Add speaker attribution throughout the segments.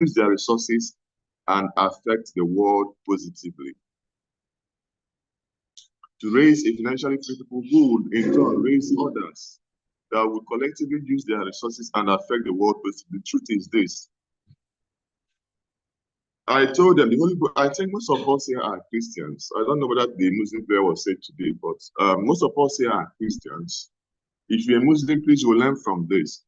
Speaker 1: use their resources and affect the world positively. To raise a financially free people who would in turn raise others that would collectively use their resources and affect the world positively. The truth is this. I told them, I think most of us here are Christians. I don't know whether the Muslim prayer was said today, but most of us here are Christians. If you're a Muslim, please will learn from this.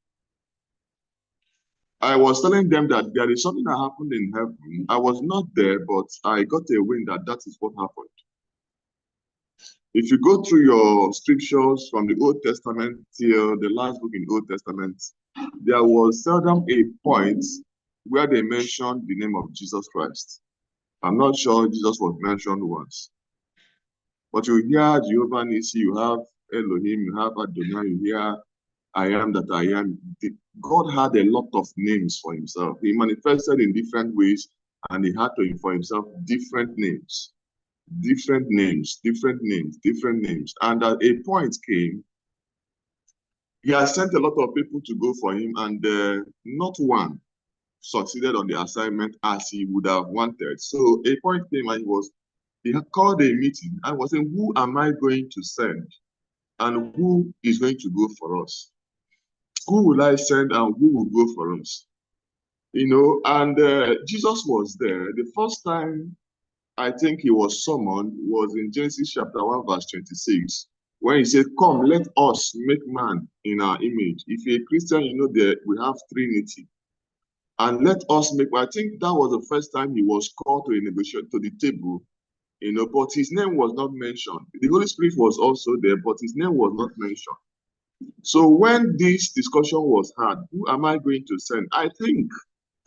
Speaker 1: I was telling them that there is something that happened in heaven. I was not there, but I got a wind that is what happened. If you go through your scriptures from the Old Testament till the last book in the Old Testament, there was seldom a point where they mentioned the name of Jesus Christ. I'm not sure Jesus was mentioned once. But you hear Jehovah Nissi, you have Elohim, you have Adonai, you hear I am that I am. God had a lot of names for himself. He manifested in different ways, and he had to for himself different names. Different names. And at a point came, he has sent a lot of people to go for him, and not one succeeded on the assignment as he would have wanted. So a point came, and he had called a meeting and was saying, who am I going to send? And who is going to go for us? Who will I send and who will go for us? You know, and Jesus was there. The first time I think he was summoned was in Genesis chapter 1, verse 26, when he said, come, let us make man in our image. If you're a Christian, you know that we have Trinity. And let us make, I think that was the first time he was called to a negotiation, to the table, you know, but his name was not mentioned. The Holy Spirit was also there, but his name was not mentioned. So when this discussion was had, who am I going to send? I think,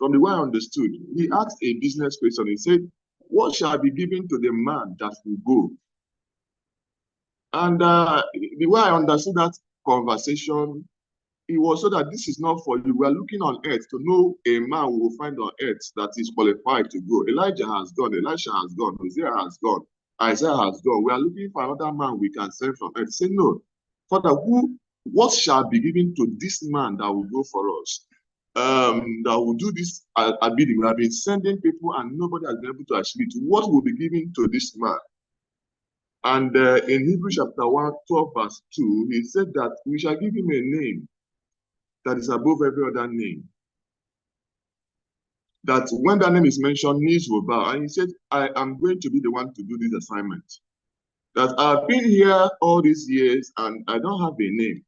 Speaker 1: from the way I understood, he asked a business question. He said, what shall be given to the man that will go? And the way I understood that conversation, it was so that this is not for you. We are looking on earth to know a man we will find on earth that is qualified to go. Elijah has gone, Elisha has gone, Hosea has gone, Isaiah has gone. We are looking for another man we can send from earth. Say, no, Father, what shall be given to this man that will go for us? That will do this bidding. We have been sending people and nobody has been able to achieve it. What will be given to this man? And in Hebrews chapter 1, 12, verse 2, he said that we shall give him a name that is above every other name. That when that name is mentioned, knees will bow. And he said, I am going to be the one to do this assignment. That I've been here all these years and I don't have a name.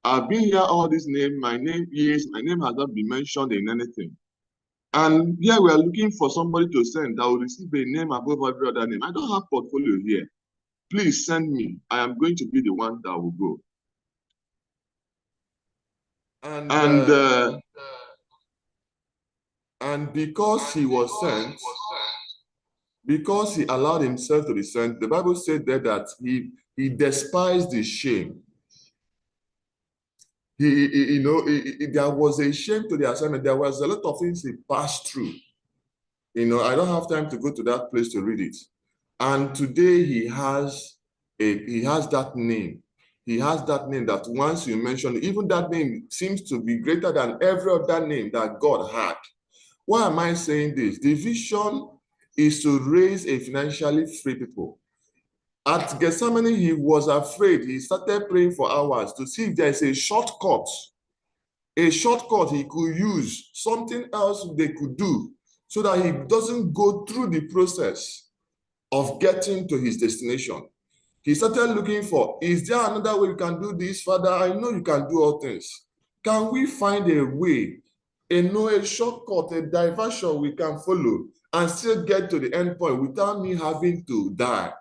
Speaker 1: I've been here all this name, my name has not been mentioned in anything. And here we are looking for somebody to send that will receive a name above every other name. I don't have portfolio here. Please send me. I am going to be the one that will go. And because he was sent, because he allowed himself to be sent, the Bible said there that he despised the shame. There was a shame to the assignment. There was a lot of things he passed through. You know, I don't have time to go to that place to read it. And today he has that name. He has that name that once you mention, even that name seems to be greater than every other name that God had. Why am I saying this? The vision is to raise a financially free people. At Gethsemane, he was afraid. He started praying for hours to see if there is a shortcut he could use, something else they could do, so that he doesn't go through the process of getting to his destination. He started looking for, is there another way you can do this, Father? I know you can do all things. Can we find a way, a shortcut, a diversion we can follow and still get to the end point without me having to die?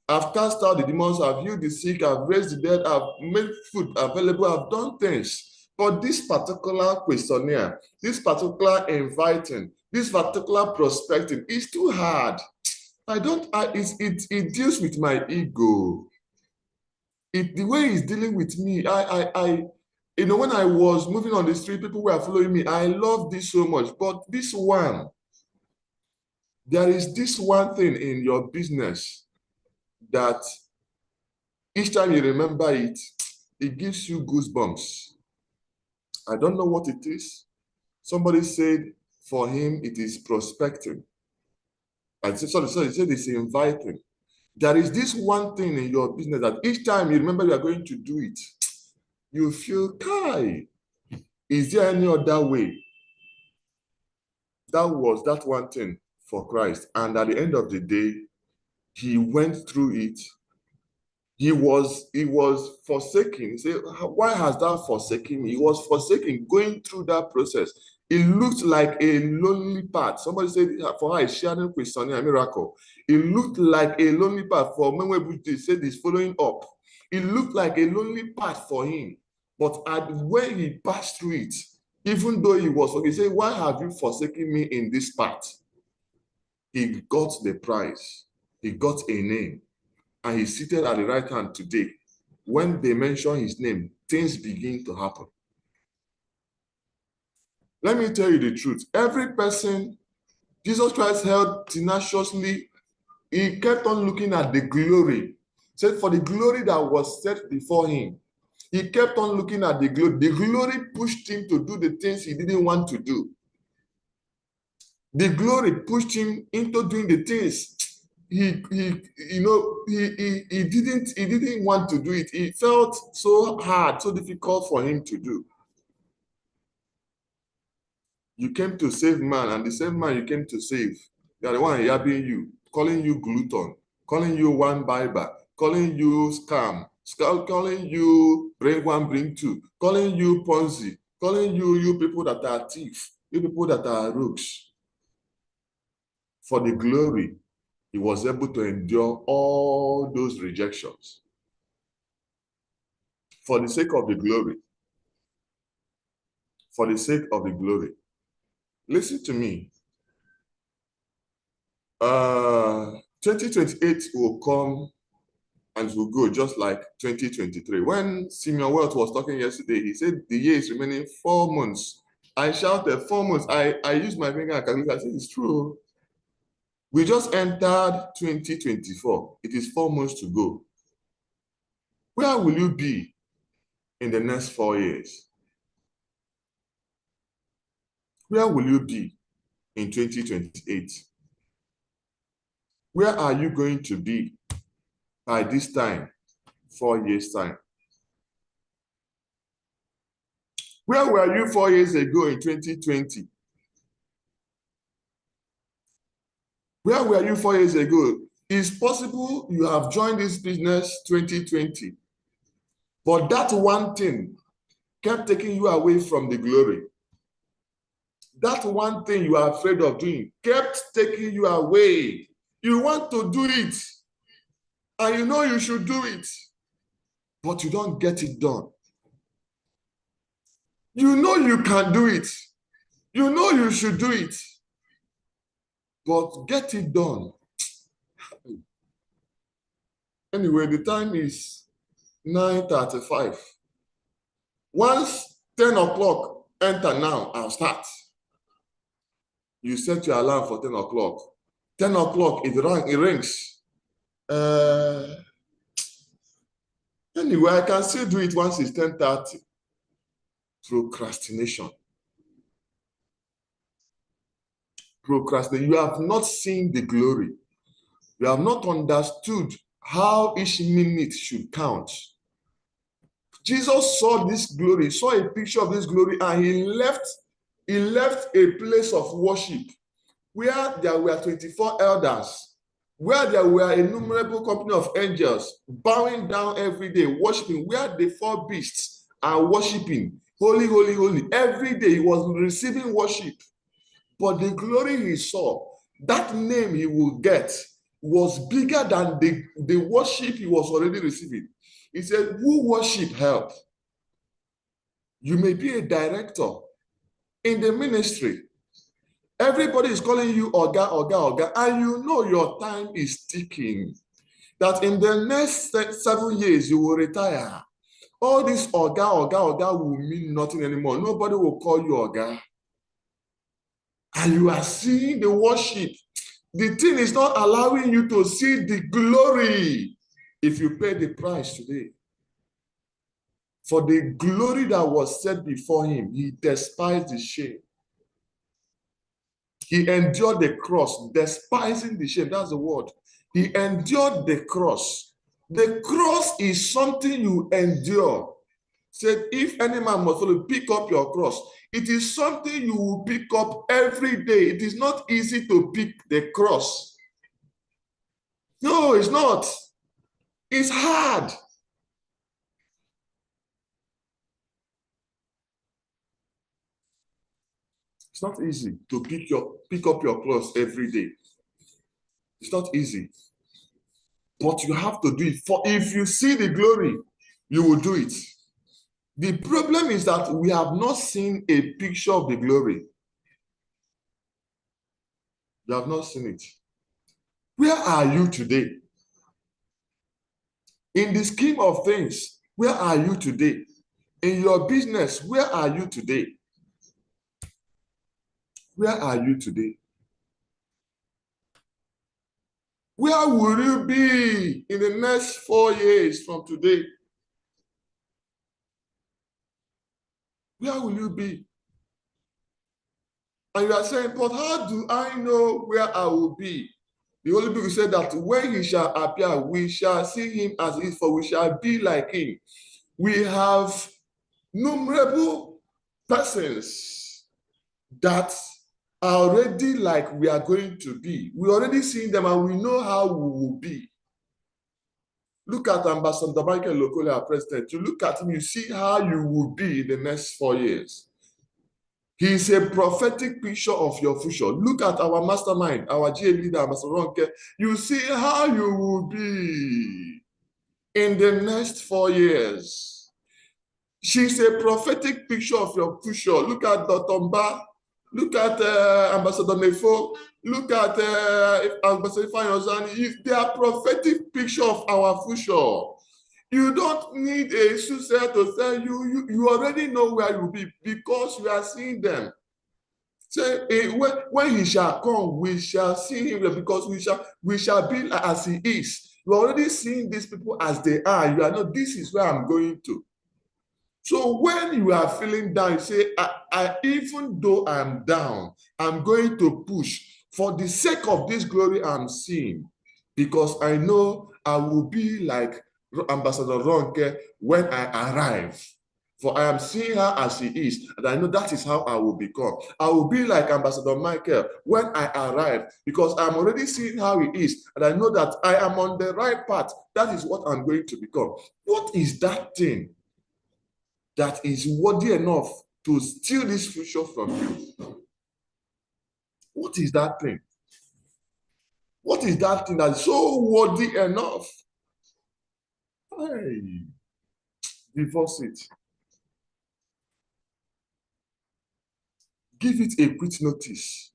Speaker 1: I've cast out the demons, I've healed the sick, I've raised the dead, I've made food available, I've done things. But this particular questionnaire, this particular inviting, this particular prospecting is too hard. It deals with my ego. The way it's dealing with me, when I was moving on the street, people were following me. I love this so much, but there is this one thing in your business that each time you remember it, it gives you goosebumps. I don't know what it is. Somebody said For him, it is prospecting. I said, sorry, he said it's inviting. There is this one thing in your business that each time you remember you are going to do it, you feel, Kai, is there any other way? That was that one thing for Christ. And at the end of the day, he went through it. He was forsaken. He said, why has that forsaken me? He was forsaken, going through that process. It looked like a lonely path. Somebody said for her, sharing with Sonia a miracle. It looked like a lonely path for Menwebuti said he's following up. It looked like a lonely path for him. But when he passed through it, even though he was, he said, why have you forsaken me in this path? He got the prize. He got a name. And he's seated at the right hand today. When they mention his name, things begin to happen. Let me tell you the truth. Every person Jesus Christ held tenaciously, he kept on looking at the glory. Said for the glory that was set before him, he kept on looking at the glory. The glory pushed him to do the things he didn't want to do. The glory pushed him into doing the things he didn't want to do it. It felt so hard, so difficult for him to do. You came to save man, and the same man you came to save, they are the one yabbing you, calling you glutton, calling you one Bible, calling you scam, calling you bring one, bring two, calling you Ponzi, calling you people that are thieves, you people that are rogues. For the glory, he was able to endure all those rejections. For the sake of the glory. For the sake of the glory. Listen to me. 2028 will come and will go just like 2023. When Simeon Wealth was talking yesterday, he said the year is remaining 4 months. I shouted 4 months. I used my finger and calculated. I said it's true. We just entered 2024. It is 4 months to go. Where will you be in the next 4 years? Where will you be in 2028? Where are you going to be by this time, 4 years' time? Where were you 4 years ago in 2020? Where were you 4 years ago? It's possible you have joined this business 2020, but that one thing kept taking you away from the glory. That one thing you are afraid of doing kept taking you away. You want to do it, and you know you should do it, but you don't get it done. You know you can do it. You know you should do it, but get it done. Anyway, the time is 9:35. Once 10 o'clock enter now, I'll start. You set your alarm for 10 o'clock. 10 o'clock, it rings. Anyway, I can still do it once it's 10:30. Procrastination. Procrastination. You have not seen the glory. You have not understood how each minute should count. Jesus saw this glory, saw a picture of this glory, and he left a place of worship where there were 24 elders, where there were innumerable company of angels bowing down every day, worshiping, where the 4 beasts are worshiping, holy, holy, holy. Every day he was receiving worship. But the glory he saw, that name he will get, was bigger than the worship he was already receiving. He said, who worship help? You may be a director in the ministry. Everybody is calling you Oga, Oga, Oga, and you know your time is ticking. That in the next 7 years, you will retire. All this Oga, Oga, Oga will mean nothing anymore. Nobody will call you Oga. And you are seeing the worship. The thing is not allowing you to see the glory if you pay the price today. For the glory that was set before him, he despised the shame. He endured the cross, despising the shame. That's the word. He endured the cross. The cross is something you endure. Said, if any man must follow, pick up your cross. It is something you will pick up every day. It is not easy to pick the cross. No, it's not. It's hard. It's not easy to pick up your cross every day. It's not easy. But you have to do it. For if you see the glory, you will do it. The problem is that we have not seen a picture of the glory. You have not seen it. Where are you today? In the scheme of things, where are you today? In your business, where are you today? Where are you today? Where will you be in the next 4 years from today? Where will you be? And you are saying, but how do I know where I will be? The Holy Bible said that when he shall appear, we shall see him as he is, for we shall be like him. We have innumerable persons that are already like we are going to be. We already seen them and we know how we will be. Look at Ambassador Michael Lokole, our president. You look at him, you see how you will be in the next 4 years. He is a prophetic picture of your future. Look at our mastermind, our GA leader, Mr. Ronke. You see how you will be in the next 4 years. She's a prophetic picture of your future. Look at Dr. Mba. Look at Ambassador Nefo. Look at Ambassador Ifeanyi. They are prophetic picture of our future. You don't need a soothsayer to tell you. You already know where you will be because you are seeing them. Say, when he shall come, we shall see him because we shall be as he is. You are already seeing these people as they are. You are not, this is where I'm going to. So when you are feeling down, you say, even though I'm down, I'm going to push for the sake of this glory I'm seeing, because I know I will be like Ambassador Ronke when I arrive. For I am seeing her as she is, and I know that is how I will become. I will be like Ambassador Michael when I arrive, because I'm already seeing how he is, and I know that I am on the right path. That is what I'm going to become. What is that thing that is worthy enough to steal this future from you? What is that thing? What is that thing that's so worthy enough? Hey, divorce it. Give it a quick notice.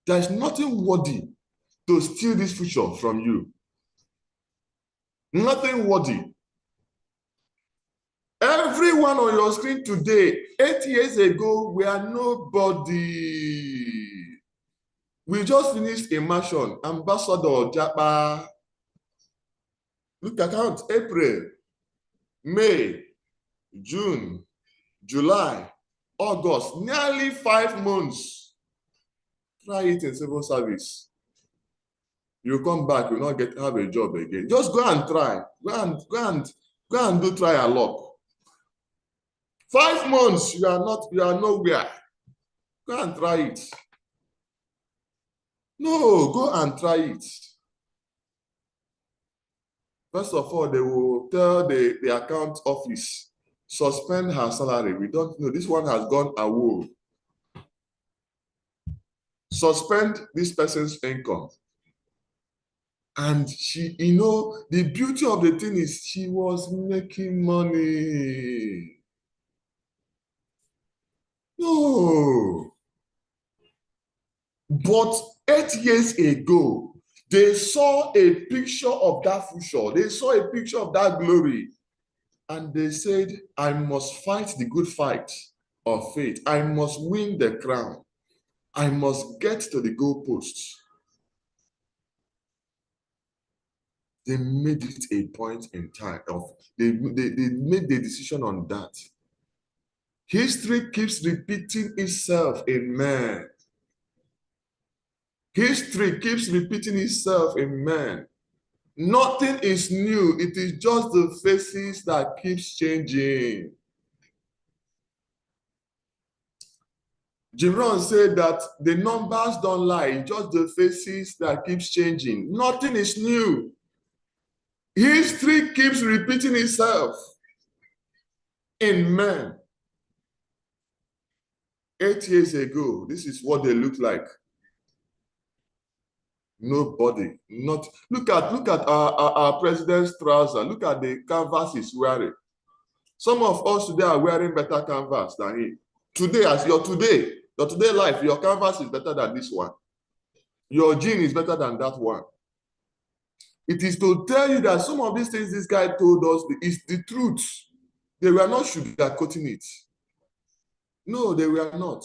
Speaker 1: There's nothing worthy to steal this future from you. Nothing worthy. Everyone on your screen today, 8 years ago, we are nobody. We just finished a mansion, Ambassador Japa. Look at count, April, May, June, July, August, nearly 5 months. Try it in civil service. You come back, you will not have a job again. Just go and try. Go and do trial luck. 5 months, you are nowhere. Go and try it. No, go and try it. First of all, they will tell the account office, suspend her salary. We don't know. This one has gone away. Suspend this person's income. And she, the beauty of the thing is she was making money. No. But 8 years ago, they saw a picture of that future. They saw a picture of that glory. And they said, I must fight the good fight of faith. I must win the crown. I must get to the goalposts. They made it a point in time they made the decision on that. History keeps repeating itself, amen. History keeps repeating itself in men. Nothing is new. It is just the faces that keeps changing. Jim Rohn said that the numbers don't lie, just the faces that keeps changing. Nothing is new. History keeps repeating itself in men. 8 years ago, this is what they look like. Nobody, not look at our president's trouser. Look at the canvas he's wearing. Some of us today are wearing better canvas than him. Today, as your today life, your canvas is better than this one. Your jean is better than that one. It is to tell you that some of these things this guy told us is the truth. They were not sugarcoating it. No, they were not.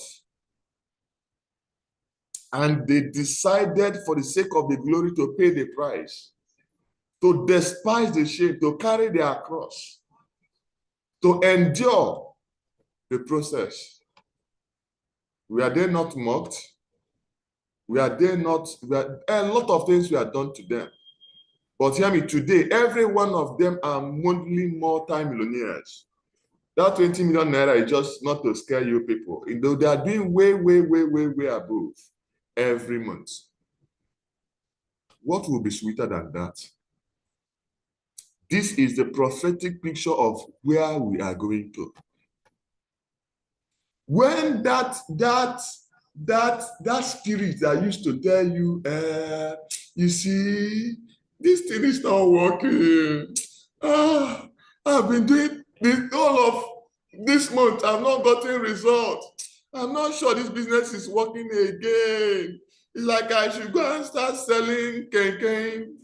Speaker 1: And they decided for the sake of the glory to pay the price, to despise the shame, to carry their cross, to endure the process. Were they not mocked? Were they not? A lot of things were done to them. But hear me, today, every one of them are monthly multi-millionaires. That 20 million naira is just not to scare you people. Though they are doing way above every month. What will be sweeter than that? This is the prophetic picture of where we are going to. When that spirit that used to tell you, you see, this thing is not working. I've been doing this all of this month. I've not gotten results. I'm not sure this business is working again. It's like I should go and start selling kenken,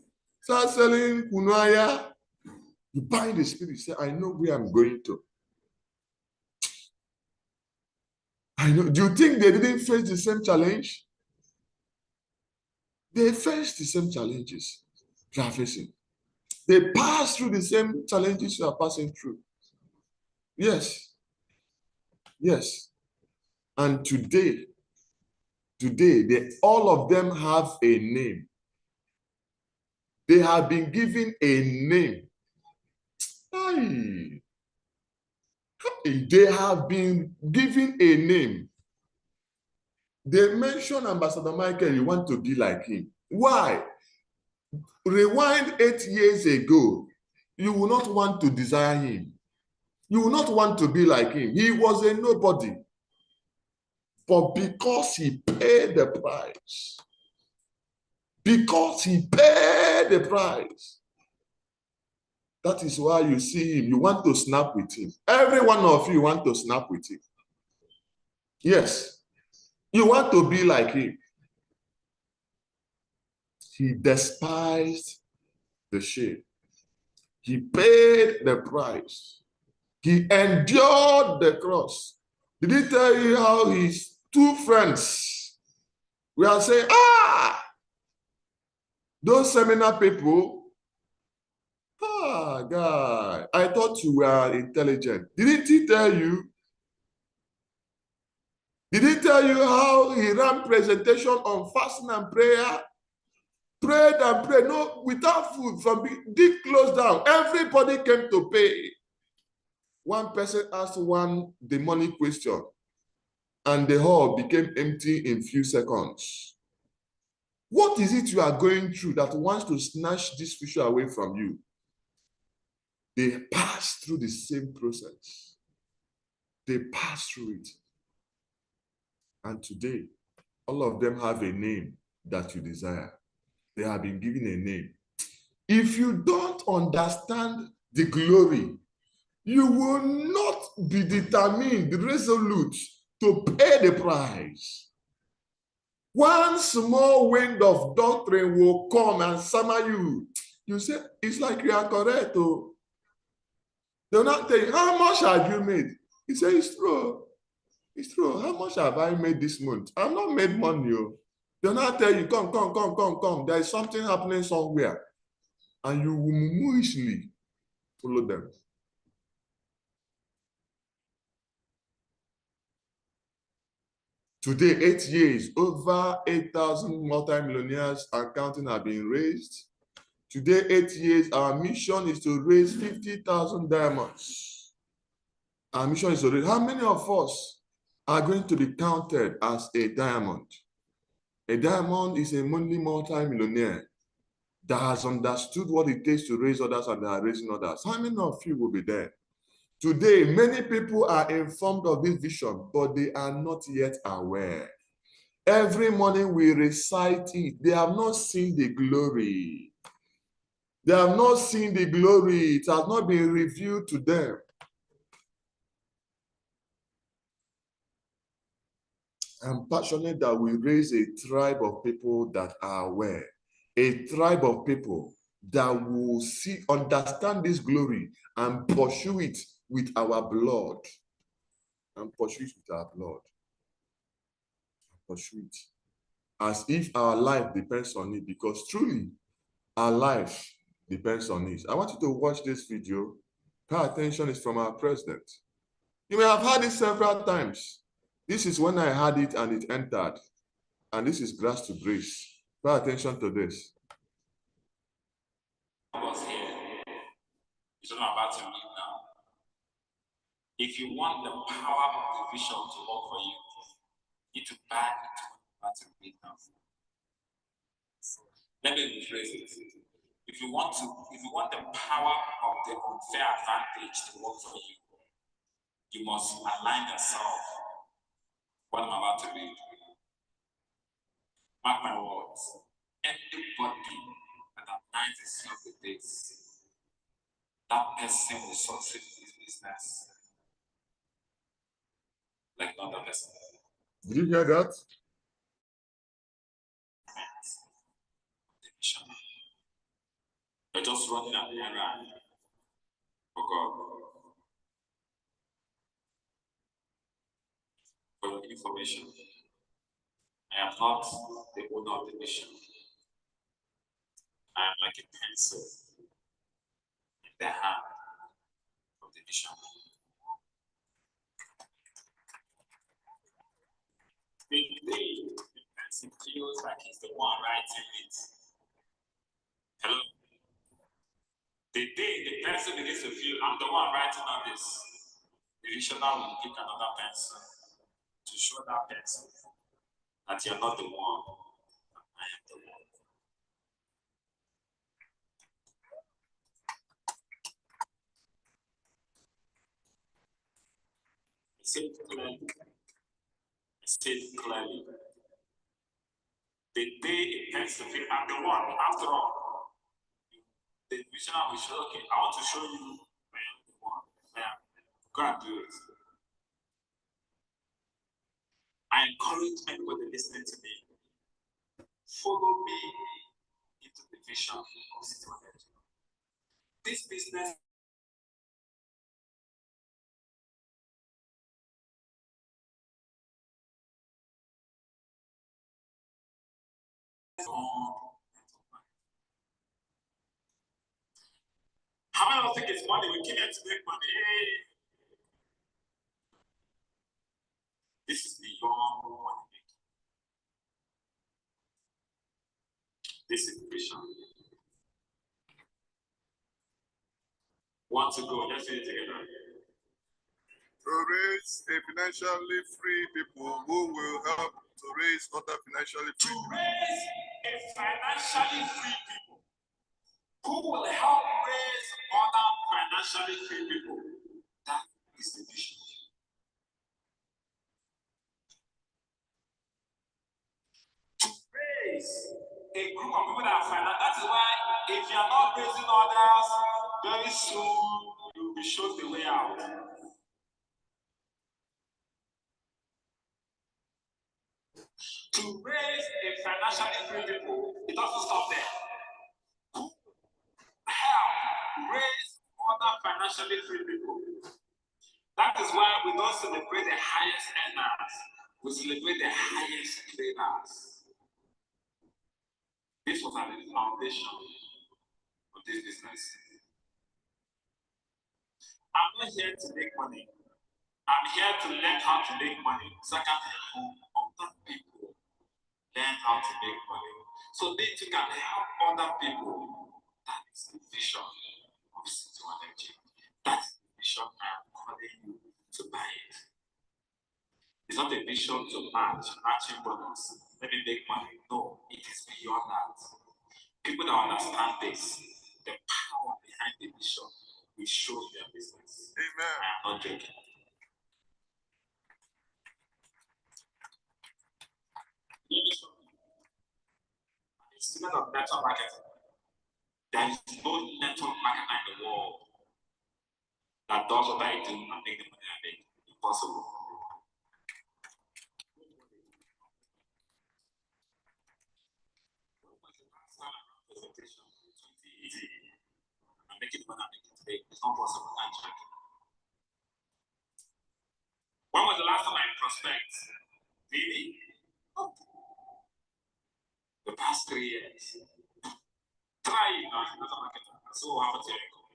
Speaker 1: start selling kunaya. You bind the spirit, say, I know where I'm going to. I know. Do you think they didn't face the same challenge? They faced the same challenges you are facing. They passed through the same challenges you are passing through. Yes. Yes. And today, all of them have a name. They have been given a name. They have been given a name. They mention Ambassador Michael, you want to be like him. Why? Rewind 8 years ago, you will not want to desire him. You will not want to be like him. He was a nobody. But because he paid the price, that is why you see him. You want to snap with him. Every one of you want to snap with him. Yes. You want to be like him. He despised the shame. He paid the price. He endured the cross. Did he tell you how his two friends were saying, those seminar people, guy, I thought you were intelligent. Didn't he tell you? Did he tell you how he ran presentation on fasting and prayer? Prayed and prayed, no, without food, from deep closed down. Everybody came to pay. One person asked the demonic question, and the hall became empty in few seconds. What is it you are going through that wants to snatch this future away from you? They pass through the same process. They pass through it. And today, all of them have a name that you desire. They have been given a name. If you don't understand the glory, you will not be determined, resolute to pay the price. One small wind of doctrine will come and summer you. You say, it's like you are correct. Oh. They'll not tell you, how much have you made? You say, it's true. It's true. How much have I made this month? I've not made money. Oh. They'll not tell you, come. There is something happening somewhere. And you will mutually follow them. Today, 8 years, over 8,000 multimillionaires and counting have been raised. Today, 8 years, our mission is to raise 50,000 diamonds. Our mission is to raise. How many of us are going to be counted as a diamond? A diamond is a monthly multimillionaire that has understood what it takes to raise others and they are raising others. How many of you will be there? Today, many people are informed of this vision, but they are not yet aware. Every morning we recite it. They have not seen the glory. They have not seen the glory. It has not been revealed to them. I'm passionate that we raise a tribe of people that are aware, a tribe of people that will see, understand this glory and pursue it with our blood. And pursue it with our blood. Pursue it as if our life depends on it, because truly our life depends on it. I want you to watch this video. Pay attention. It's from our president. You may have heard it several times. This is when I had it and it entered. And this is grace to grace. Pay attention to this.
Speaker 2: It's not about to meet now. If you want the power of the vision to work for you, you need to buy into what you're about to meet now. Let me rephrase it. If you want the power of the unfair advantage to work for you, you must align yourself with what I'm about to read. Mark my words. Everybody that aligns itself with this, that person will succeed in his business like no other person.
Speaker 1: Did you hear that?
Speaker 2: You're just running an errand for God. For your information, I am not the owner of the mission. I am like a pencil in the hand of the mission. The day the pencil feels like he's the one writing it. Hello? The day the pencil begins to feel I'm the one writing on this, the visionary will pick another pencil to show that pencil that you're not the one, I am the one. I said clearly. The day it tends to feel I'm the one, after all, the visionary will show, okay, I want to show you I am the one. Go and do it. I encourage anybody listening to me, follow me into the vision of City of Energy. This business how many of think it's money? We came here to make money. Hey. This is beyond money making. This is vision. Want to go? Let's say it together.
Speaker 1: To raise a financially free people who will help to raise other financially free people.
Speaker 2: To raise a financially free people who will help raise other financially free people. That is the vision. To raise a group of people that are financial. That is why if you are not raising others, very soon you will be shown the way out. To raise a financially free people, it doesn't stop there. Who help raise other financially free people? That is why we don't celebrate the highest earners. We celebrate the highest trainers. This was at the foundation of this business. I'm not here to make money. I'm here to learn how to make money so I can help other learn how to make money. So that you can help other people. That is the vision of City Energy. That is the vision I am calling you to buy it. It's not a vision to matching bonus. Let me make money. No, it is beyond that. People that understand this, the power behind the vision will show you their business. Amen. I am not joking. Instead of network marketing, there is no network marketer in the world that does what I do and make the money I make. Impossible. I'm making the money I make today. It's not possible. I'm checking. When was the last time I prospect? Really? Oh. The past 3 years. Try it now. Another marketer. So how much you income?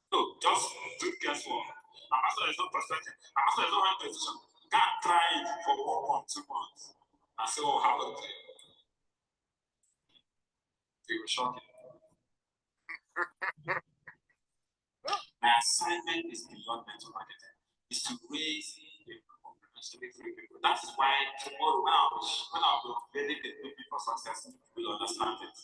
Speaker 2: No, just do guesswork. I'm after there's no prospecting. I'm after there's no high position. Can't try it for 1 month, 2 months. And say, oh, how about it? They were shocking. My assignment is beyond mental marketing. Is to raise a group of financially free people. That is why tomorrow when I'll be unveiling the new people success, we'll understand it.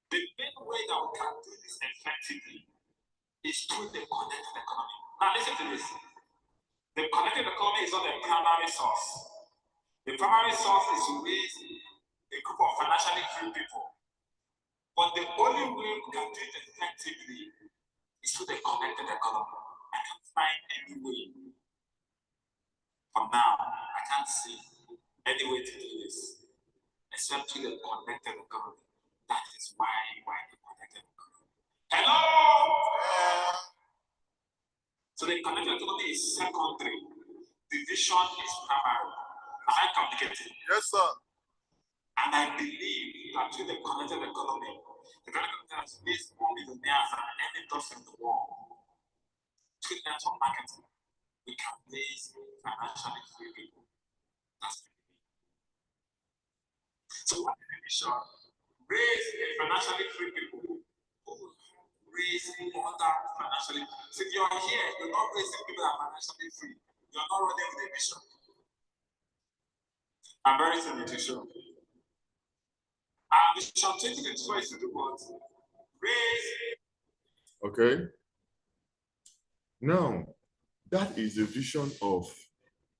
Speaker 2: The main way that we can do this effectively is through the connected economy. Now listen to this. The connected economy is not the primary source. The primary source is to raise a group of financially free people. But the only way we can do it effectively is through the connected economy. I can't find any way. For now, I can't see any way to do this except through the connected economy. That is why the connected economy. Hello! So the connected economy is secondary. The vision is primary. Am I communicating? Yes, sir. And I believe that with the connected economy, the connected economy has raised more millionaires than any person in the world. Through network marketing, we can raise financially free people. That's the belief. So what is the vision? Raise financially free people who will raise other financially. So if you're here, you're not raising people that are financially free. You're not running with a vision. I'm very simple to show. And vision 2024 is to do what? Raise.
Speaker 1: Okay. Now, that is the vision of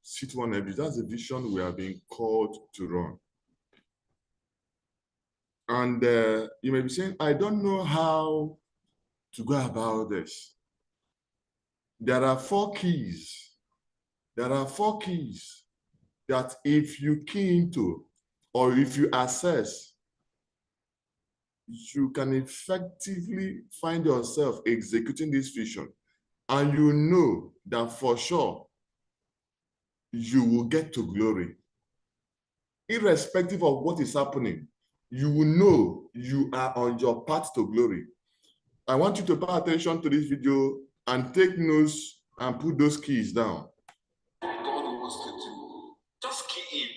Speaker 1: City One Energy. That's the vision we are being called to run. And you may be saying, I don't know how to go about this. There are 4 keys. There are 4 keys that if you key into or if you assess, you can effectively find yourself executing this vision. And you know that for sure, you will get to glory. Irrespective of what is happening, you will know you are on your path to glory. I want you to pay attention to this video and take notes and put those keys down.
Speaker 2: God wants to do. Just key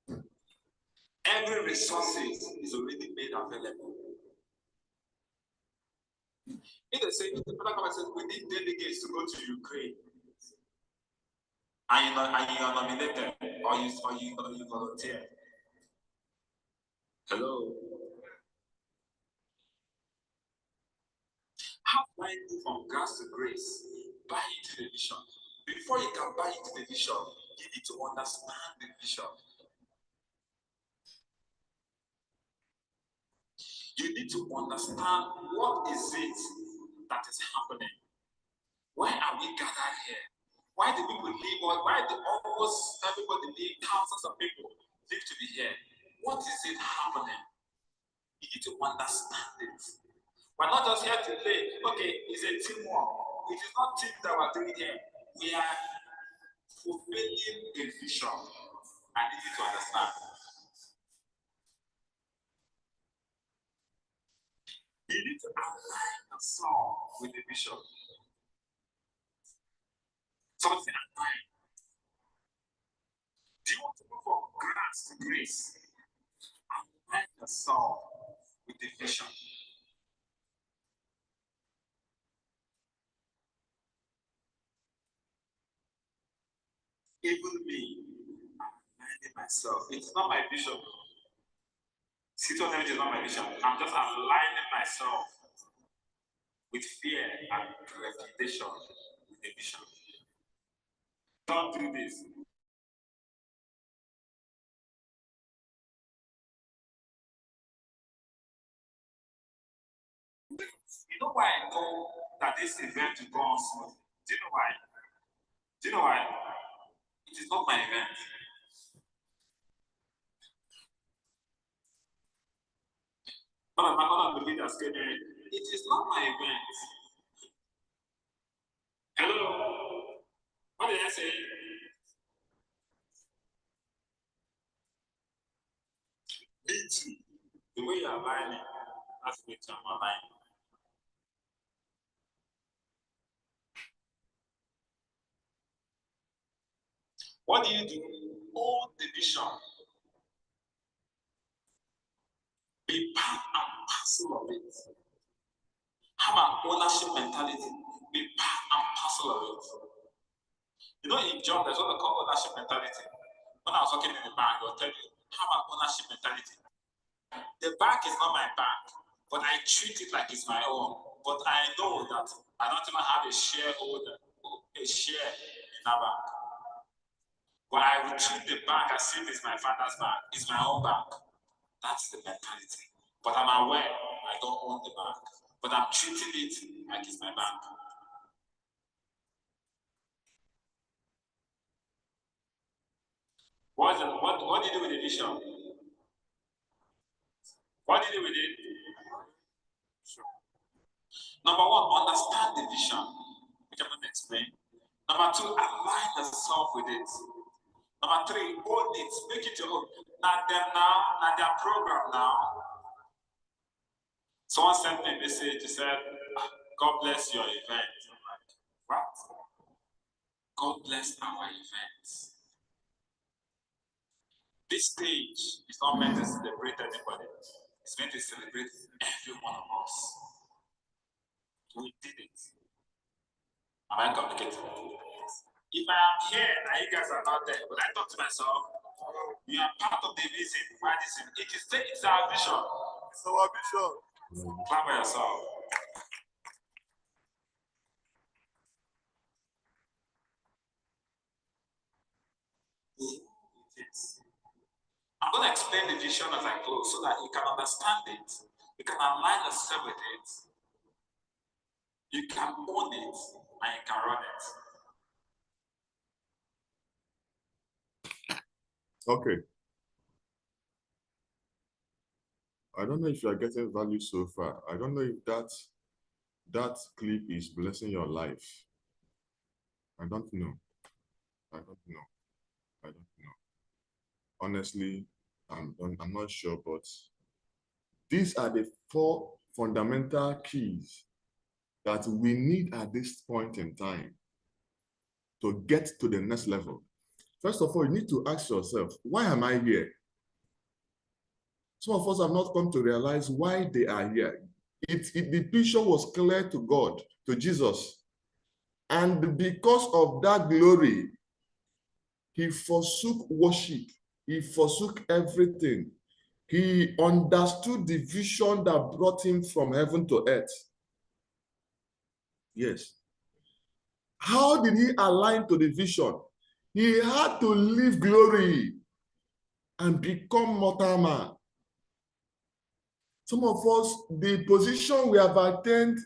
Speaker 2: in. Every resource is already made available. In the same, the federal government says we need delegates to go to Ukraine. And you are nominated or you volunteer. Hello. How do I move from grass to grace? Buy into the vision. Before you can buy into the vision, you need to understand the vision. You need to understand what is it that is happening. Why are we gathered here? Why do people leave? Why do almost everybody leave? Thousands of people live to be here. What is it happening? You need to understand it. We're not just here to play. Okay, it's a teamwork. It is not team that we're doing here. We are fulfilling a vision. I need you to understand. You need to align the song with the vision. Something align. as to grace, align yourself with the vision. Even me, I'm aligning myself. It's not my vision. Citoyen is not my vision. I'm just aligning myself with fear and reputation with the vision. Don't do this. You know why I know that this event will go on smooth? Do you know why? Do you know why? It is not my event. One of the leaders came in. It is not my event. Hello? What did I say? Me too. The way you are aligning, that's the way I'm aligning. What do you do? Own the vision. Be part and parcel of it. Have an ownership mentality. Be part and parcel of it. You know, in John, there's what they call ownership mentality. When I was working in the bank, they'll tell you, have an ownership mentality. The bank is not my bank, but I treat it like it's my own. But I know that I don't even have a share in that bank. But I will treat the bank as if it's my father's bank. It's my own bank. That's the mentality. But I'm aware I don't own the bank. But I'm treating it like it's my bank. What do you do with the vision? What do you do with it? Sure. Number one, understand the vision, which I'm going to explain. Number two, align yourself with it. Number three, own it, make it your own. Not them now, not their program now. Someone sent me a message, he said, God bless your event. I'm like, what? God bless our events. This stage is not meant to celebrate anybody. It's meant to celebrate every one of us. We did it. Am I communicating? If I am here and you guys are not there, but I talk to myself, you are part of the reason why this is. It's our vision. It's our vision. Clap for yourself. Yes. I'm going to explain the vision as I close so that you can understand it. You can align yourself with it. You can own it and you can run it.
Speaker 1: Okay. I don't know if you are getting value so far. I don't know if that clip is blessing your life. I don't know. I don't know. I don't know. Honestly, I'm not sure, but these are the 4 fundamental keys that we need at this point in time to get to the next level. First of all, you need to ask yourself, why am I here? Some of us have not come to realize why they are here. The vision was clear to God, to Jesus. And because of that glory, he forsook worship. He forsook everything. He understood the vision that brought him from heaven to earth. Yes. How did he align to the vision? He had to leave glory and become mortal man. Some of us, the position we have attained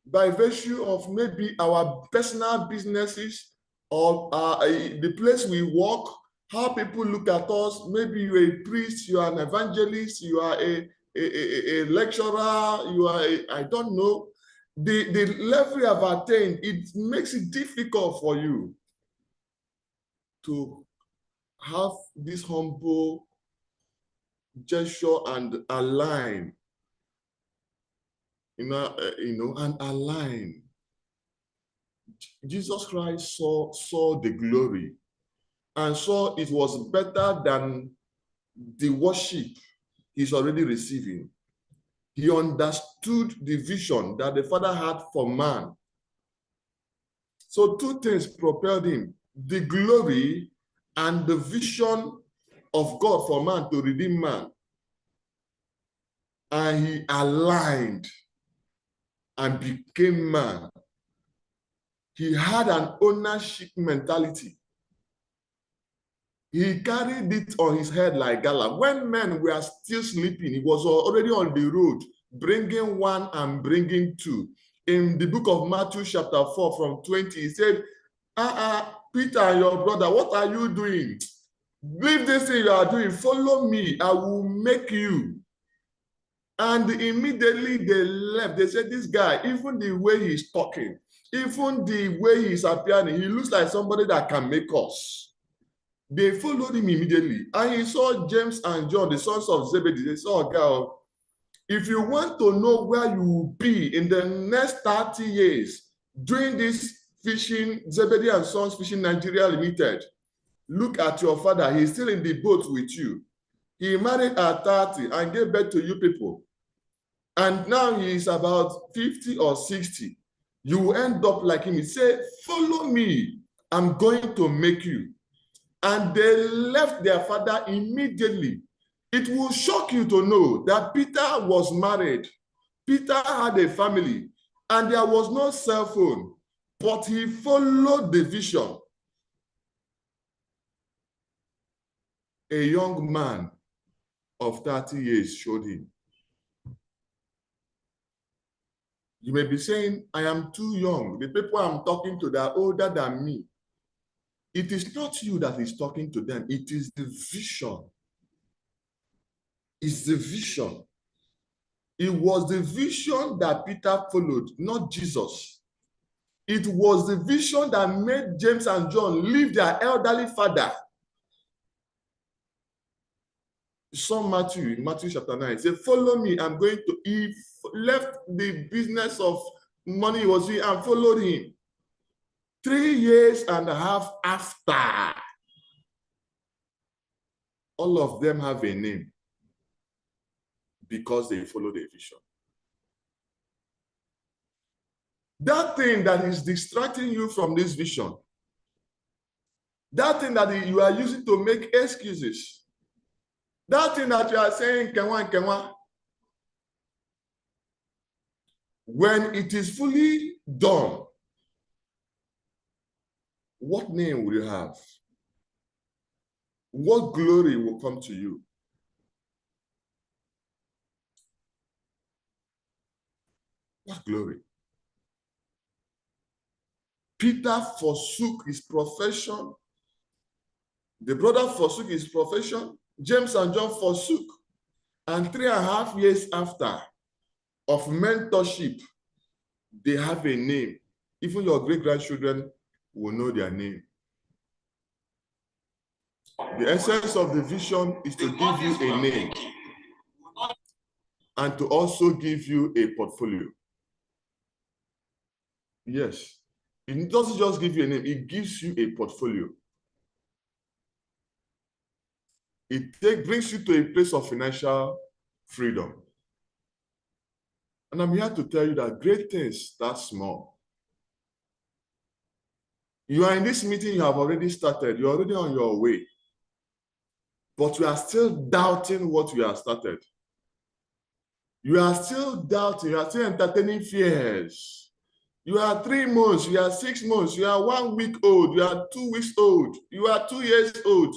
Speaker 1: by virtue of maybe our personal businesses or the place we work, how people look at us. Maybe you're a priest, you are an evangelist, you are a lecturer, you are I don't know. The level you have attained, it makes it difficult for you to have this humble gesture and align, and align. Jesus Christ saw the glory and saw it was better than
Speaker 3: the worship he's already receiving. He understood the vision that the Father had for man. So two things propelled him: the glory and the vision of God for man to redeem man. And he aligned and became man. He had an ownership mentality. He carried it on his head like gala. When men were still sleeping, he was already on the road, bringing one and bringing two. In the book of Matthew chapter 4 from 20, he said, Peter and your brother, what are you doing? Leave this thing you are doing. Follow me. I will make you. And immediately they left. They said, this guy, even the way he's talking, even the way he's appearing, he looks like somebody that can make us. They followed him immediately. And he saw James and John, the sons of Zebedee. They saw, girl, if you want to know where you will be in the next 30 years, doing this fishing, Zebedee and Sons Fishing Nigeria Limited, look at your father. He's still in the boat with you. He married at 30 and gave birth to you people. And now he is about 50 or 60. You will end up like him. He said, follow me. I'm going to make you. And they left their father immediately. It will shock you to know that Peter was married. Peter had a family, and there was no cell phone, but he followed the vision. A young man of 30 years showed him. You may be saying, I am too young. The people I'm talking to, they're older than me. It is not you that is talking to them. It is the vision. It's the vision. It was the vision that Peter followed, not Jesus. It was the vision that made James and John leave their elderly father. Some Matthew chapter 9, say, follow me, I'm going to. He left the business of money he was doing and followed him. 3 years and a half after, all of them have a name because they follow the vision. That thing that is distracting you from this vision, that thing that you are using to make excuses, that thing that you are saying, kenwa, when it is fully done, what name will you have? What glory will come to you? What glory? Peter forsook his profession. The brother forsook his profession. James and John forsook. And 3.5 years after of mentorship, they have a name. Even your great-grandchildren will know their name. The essence of the vision is to give you a name and to also give you a portfolio. Yes. It doesn't just give you a name, it gives you a portfolio. It brings you to a place of financial freedom. And I'm here to tell you that great things start small. You are in this meeting, you have already started, you're already on your way. But you are still doubting what you have started. You are still doubting, you are still entertaining fears. You are 3 months, you are 6 months, you are 1 week old, you are 2 weeks old, you are 2 years old.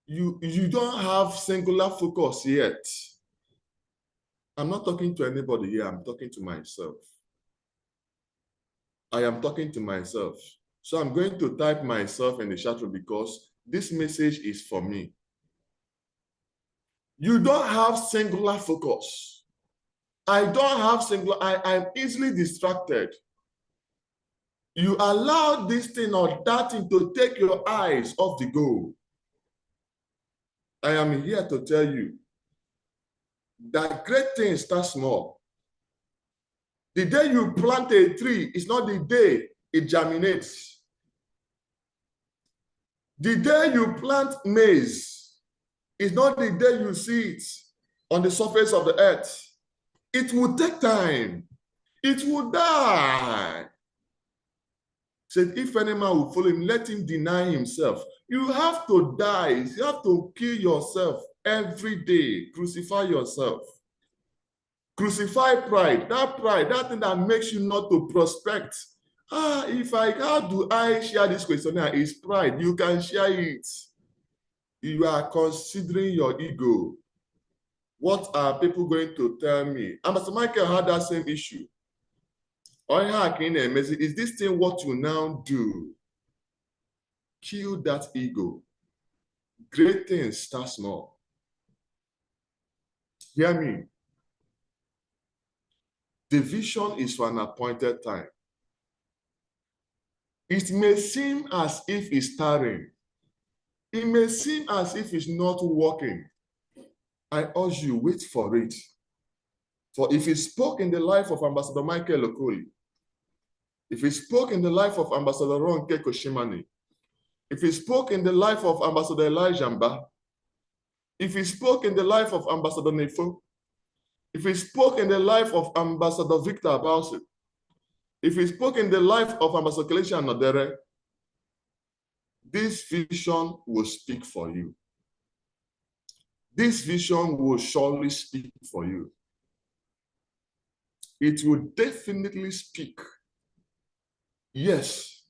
Speaker 3: You don't have singular focus yet. I'm not talking to anybody here, I'm talking to myself. I am talking to myself. So I'm going to type myself in the chat room because this message is for me. You don't have singular focus. I don't have singular, I'm easily distracted. You allow this thing or that thing to take your eyes off the goal. I am here to tell you that great things start small. The day you plant a tree is not the day it germinates. The day you plant maize It's not the day you see it on the surface of the earth. It will take time. It will die. Said, if any man will follow him, let him deny himself. You have to die. You have to kill yourself every day. Crucify yourself. Crucify pride. That thing that makes you not to prospect. How do I share this questionnaire? Is pride. You can share it. You are considering your ego. What are people going to tell me? And Pastor Michael had that same issue. Is this thing what you now do? Kill that ego. Great things start small. Hear me. The vision is for an appointed time. It may seem as if it's tiring. It may seem as if it's not working. I urge you, wait for it. For if he spoke in the life of Ambassador Michael Okoli, if he spoke in the life of Ambassador Ronke Koshimani, if he spoke in the life of Ambassador Elijah Mba, if he spoke in the life of Ambassador Nefo, if he spoke in the life of Ambassador Victor Abausi, if he spoke in the life of Ambassador Kelechi Anodere, this vision will speak for you. This vision will surely speak for you. It will definitely speak. Yes,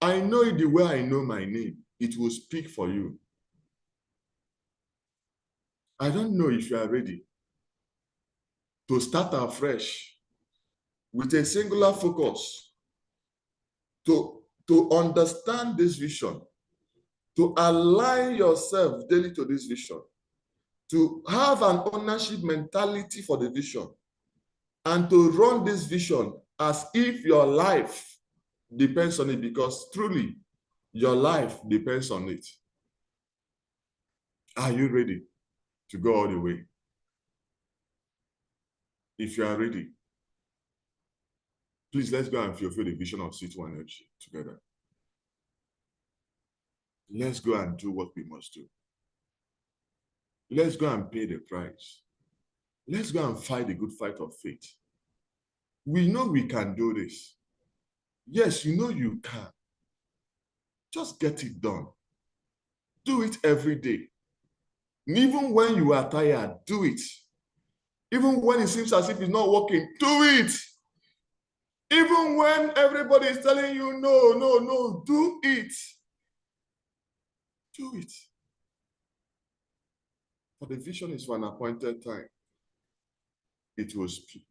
Speaker 3: I know it the way I know my name. It will speak for you. I don't know if you are ready to start afresh with a singular focus to understand this vision, to align yourself daily to this vision, to have an ownership mentality for the vision, and to run this vision as if your life depends on it, because truly, your life depends on it. Are you ready to go all the way? If you are ready, please let's go and fulfill the vision of C2 Energy together. Let's go and do what we must do. Let's go and pay the price. Let's go and fight the good fight of faith. We know we can do this. Yes, you know you can. Just get it done. Do it every day. And even when you are tired, do it. Even when it seems as if it's not working, do it. Even when everybody is telling you, no, do it. Do it. For the vision is for an appointed time. It will speak.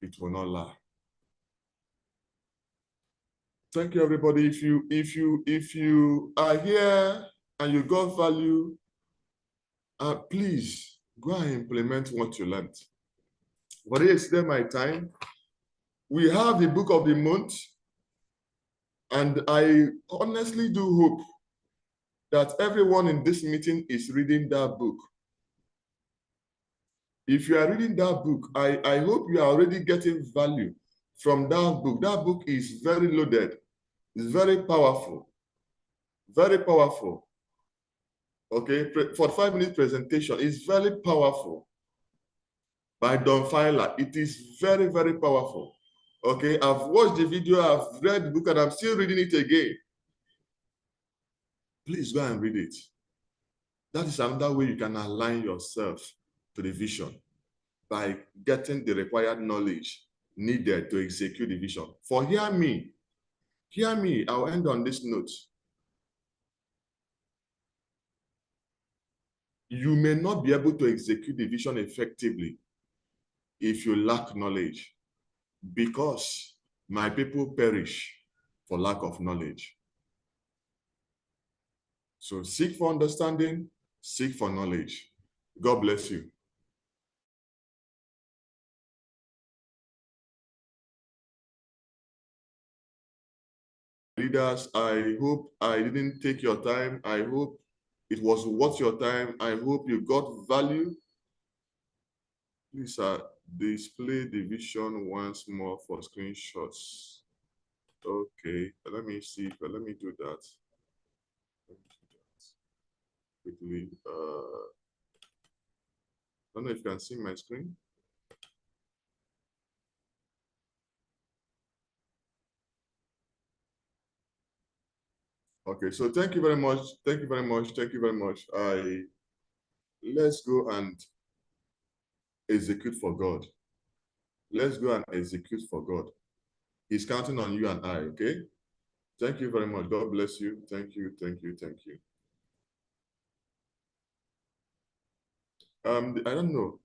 Speaker 3: It will not lie. Thank you, everybody. If you are here and you got value, please go and implement what you learned. For it extend my time, we have the book of the month, and I honestly do hope that everyone in this meeting is reading that book. If you are reading that book, I hope you are already getting value from that book. That book is very loaded. It's very powerful. Very powerful. Okay, 45-minute presentation is very powerful by Don Feiler. It is very, very powerful. Okay, I've watched the video, I've read the book, and I'm still reading it again. Please go and read it. That is another way you can align yourself to the vision, by getting the required knowledge needed to execute the vision. For hear me, I'll end on this note. You may not be able to execute the vision effectively if you lack knowledge, because my people perish for lack of knowledge. So seek for understanding, seek for knowledge. God bless you. Leaders, I hope I didn't take your time. I hope it was worth your time. I hope you got value. Please display the vision once more for screenshots. Okay, let me see. Let me do that. quickly. I don't know if you can see my screen. Okay, so thank you very much. Thank you very much. Thank you very much. Let's go and execute for God. Let's go and execute for God. He's counting on you and I, okay? Thank you very much. God bless you. Thank you, thank you, thank you. I don't know.